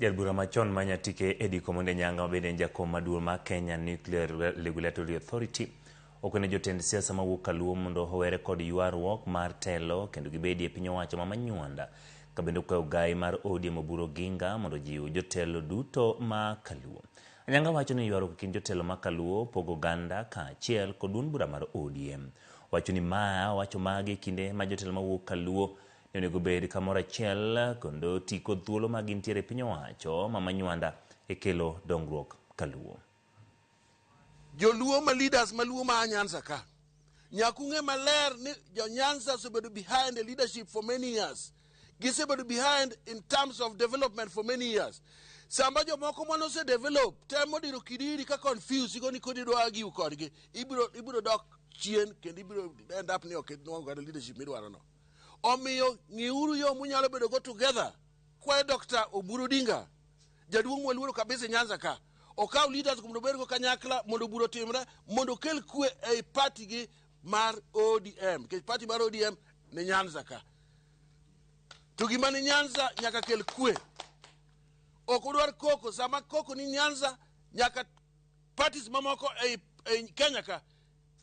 Jarbura machon manyatike Eddie Komonde Nyanga bende jakom maduong' ma Kenya Nuclear Regulatory Authority okone jotend siasa mawuok Kaluo mondo owere kod ywaruok mar telo kendo gibedi e piny owacho ma Manywanda ka bende kwayo gai mar ODM Oburu Oginga mondo jiw jotelo duto ma Kaluo. Nyanga wacho ni ywaruok kind jotelo ma Kaluo pogo ganda kaachiel kod duond bura mar ODM. Wacho ni wacho magi kinde ma jotelo mawuok Kaluo onego bed kamoro achiel kendo tiko thuolo ma gintiere piny owacho ma Manywanda e kelo dongruok Kaluo. Joluo ma leaders maluo ma Nyanza ka nyakung'e maler ni jo Nyanza osebedo behind the leadership for many years. Gisebedo behind in terms of development for many years. Samba jo moko mano se develop temo diro kidiri ka confuse igo ni kodi dwa giu kodgi ibiro dok chien kendo ibiro end up ni oketno ga leadership midwaro no. Omiyo ngiuru yo munyalo bedo go together kwa Dr. Oburu Oginga jaduong' mwaluoro kabisa Nyanza ka okaw leaders mondo bergo kanyakla mondo buro timre mondo kel kwe ei party gi mar ODM ke party mar ODM ne Nyanza ka to gima ni Nyanza nyaka kel kwe okudwar koko sama koko ni Nyanza nyaka parties mamoko ei Kenya ka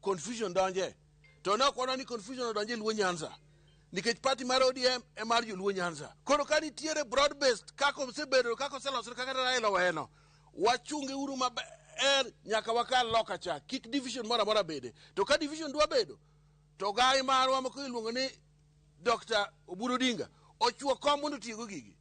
confusion donje to na kono ni confusion donje luo Nyanza nikech party mar ODM e mar joluo Nyanza koro ka nitiere broad based kako sebedo kako selosre kaka Raila weno wachunge uru maber nyaka wakal loka cha kick division mora mora bede to ka division dwa bedo to gai marwa mako iluongo ni Dr. Oburu Oginga ochuo kom mondo tiego gigi